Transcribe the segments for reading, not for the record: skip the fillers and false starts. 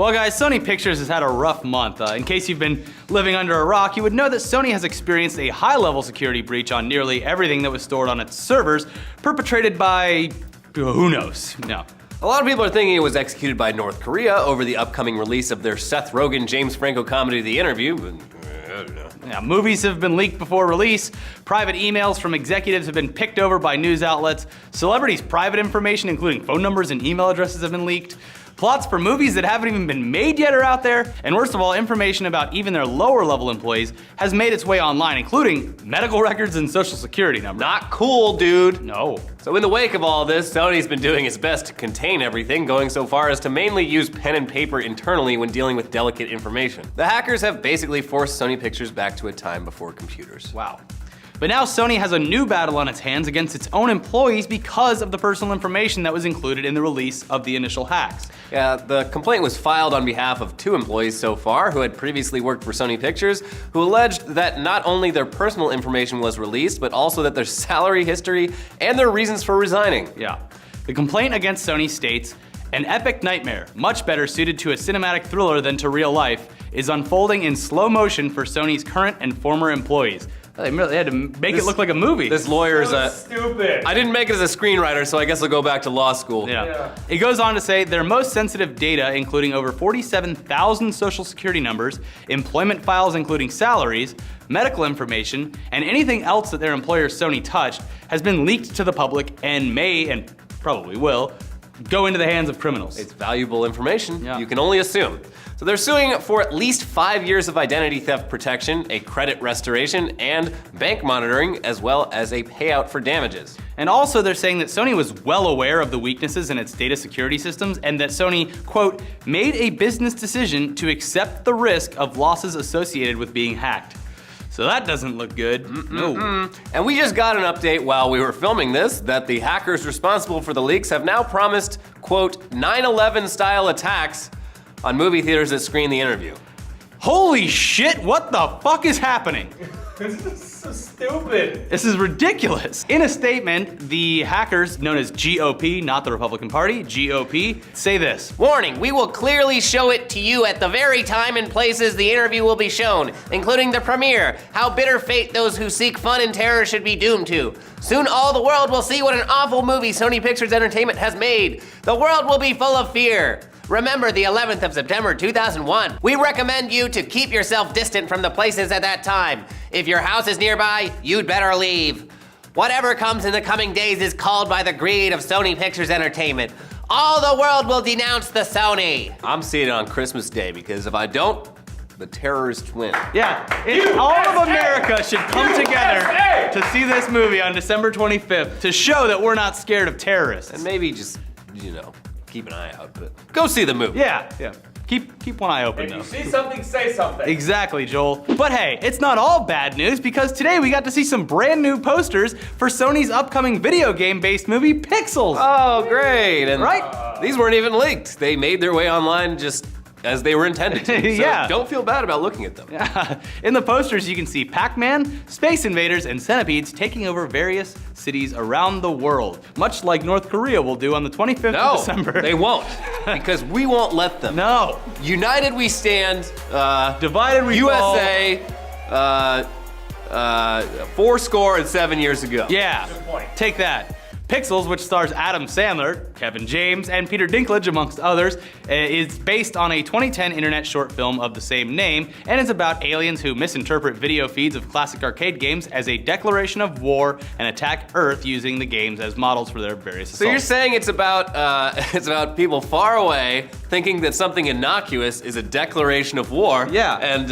Well guys, Sony Pictures has had a rough month. In case you've been living under a rock, you would know that Sony has experienced a high-level security breach on nearly everything that was stored on its servers, perpetrated by... who knows? No. A lot of people are thinking it was executed by North Korea over the upcoming release of their Seth Rogen, James Franco comedy The Interview, but I don't know. Yeah, movies have been leaked before release, private emails from executives have been picked over by news outlets, celebrities' private information including phone numbers and email addresses have been leaked, plots for movies that haven't even been made yet are out there, and worst of all, information about even their lower level employees has made its way online, including medical records and social security numbers. Not cool, dude. No. So in the wake of all this, Sony's been doing its best to contain everything, going so far as to mainly use pen and paper internally when dealing with delicate information. The hackers have basically forced Sony Pictures back to a time before computers. Wow. But now Sony has a new battle on its hands against its own employees because of the personal information that was included in the release of the initial hacks. Yeah, the complaint was filed on behalf of 2 employees so far who had previously worked for Sony Pictures, who alleged that not only their personal information was released, but also that their salary history and their reasons for resigning. Yeah. The complaint against Sony states, "An epic nightmare, much better suited to a cinematic thriller than to real life, is unfolding in slow motion for Sony's current and former employees." They had to make it look like a movie. This lawyer is stupid. I didn't make it as a screenwriter, so I guess I'll go back to law school. Yeah. It goes on to say their most sensitive data, including over 47,000 social security numbers, employment files including salaries, medical information, and anything else that their employer Sony touched, has been leaked to the public and may, and probably will, go into the hands of criminals. It's valuable information. Yeah. You can only assume. So they're suing for at least 5 years of identity theft protection, a credit restoration, and bank monitoring, as well as a payout for damages. And also they're saying that Sony was well aware of the weaknesses in its data security systems and that Sony, quote, made a business decision to accept the risk of losses associated with being hacked. So that doesn't look good. No. And we just got an update while we were filming this that the hackers responsible for the leaks have now promised, quote, 9/11 style attacks on movie theaters that screen The Interview. Holy shit, what the fuck is happening? This is so stupid. This is ridiculous. In a statement, the hackers, known as GOP, not the Republican Party, GOP, say this. Warning, we will clearly show it to you at the very time and places the interview will be shown, including the premiere, how bitter fate those who seek fun and terror should be doomed to. Soon all the world will see what an awful movie Sony Pictures Entertainment has made. The world will be full of fear. Remember the 11th of September 2001. We recommend you to keep yourself distant from the places at that time. If your house is nearby, you'd better leave. Whatever comes in the coming days is called by the greed of Sony Pictures Entertainment. All the world will denounce the Sony. I'm seeing it on Christmas Day because if I don't, the terrorists win. Yeah, all of America should come together to see this movie on December 25th to show that we're not scared of terrorists. And maybe just, keep an eye out, but go see the movie. Yeah. Keep one eye open If though. you see something, say something. Exactly, Joel. But hey, it's not all bad news because today we got to see some brand new posters for Sony's upcoming video game-based movie, Pixels. Oh, great. And Right? these weren't even leaked. They made their way online just as they were intended to. So Yeah. don't feel bad about looking at them. In the posters, you can see Pac-Man, Space Invaders, and Centipedes taking over various cities around the world, much like North Korea will do on the 25th of December. They won't, because we won't let them. No. United we stand, Divided we USA, 7 years ago. Yeah, Good point. take that. Pixels, which stars Adam Sandler, Kevin James, and Peter Dinklage, amongst others, is based on a 2010 internet short film of the same name, and is about aliens who misinterpret video feeds of classic arcade games as a declaration of war and attack Earth using the games as models for their various assaults. So you're saying it's about people far away thinking that something innocuous is a declaration of war. Yeah. And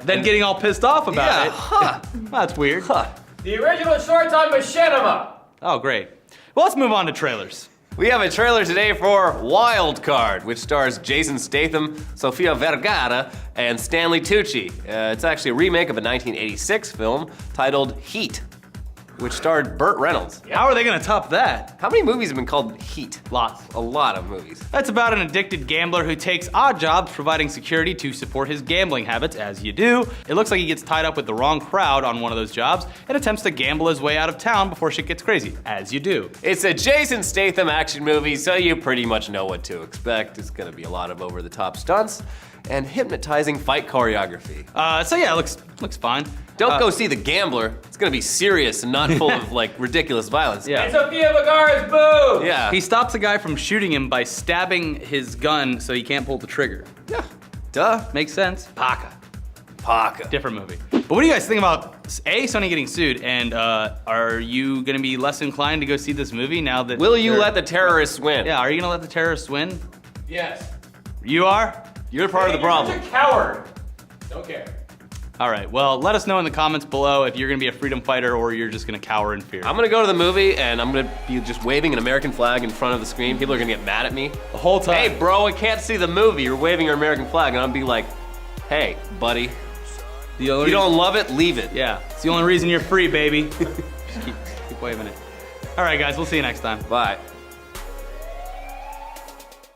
then getting all pissed off about it. Huh. That's weird. The original short on Machinima. Oh, great. Well, let's move on to trailers. We have a trailer today for Wild Card, which stars Jason Statham, Sofia Vergara, and Stanley Tucci. It's actually a remake of a 1986 film titled Heat. which starred Burt Reynolds. How are they gonna top that? How many movies have been called Heat? Lots. A lot of movies. That's about an addicted gambler who takes odd jobs providing security to support his gambling habits, as you do. It looks like he gets tied up with the wrong crowd on one of those jobs and attempts to gamble his way out of town before shit gets crazy, as you do. It's a Jason Statham action movie, so you pretty much know what to expect. It's gonna be a lot of over-the-top stunts and hypnotizing fight choreography. So yeah, it looks fine. Don't go see The Gambler. It's gonna be serious and not full of like ridiculous violence. Yeah. And Sofia Vergara's boo! Yeah. He stops a guy from shooting him by stabbing his gun so he can't pull the trigger. Yeah. Duh. Makes sense. Paka. Paka. Different movie. But what do you guys think about A, Sony getting sued, and are you gonna be less inclined to go see this movie now that Will you they're- let the terrorists win? Yeah, are you gonna let the terrorists win? Yes. You are? You're part of the problem. You're such a coward. Don't care. All right, well, let us know in the comments below if you're gonna be a freedom fighter or you're just gonna cower in fear. I'm gonna go to the movie and I'm gonna be just waving an American flag in front of the screen. People are gonna get mad at me. The whole time. Hey, bro, I can't see the movie. You're waving your American flag. And I'll be like, hey, buddy, The only you don't love it, leave it. Yeah, it's the only reason you're free, baby. Just keep waving it. All right, guys, we'll see you next time. Bye.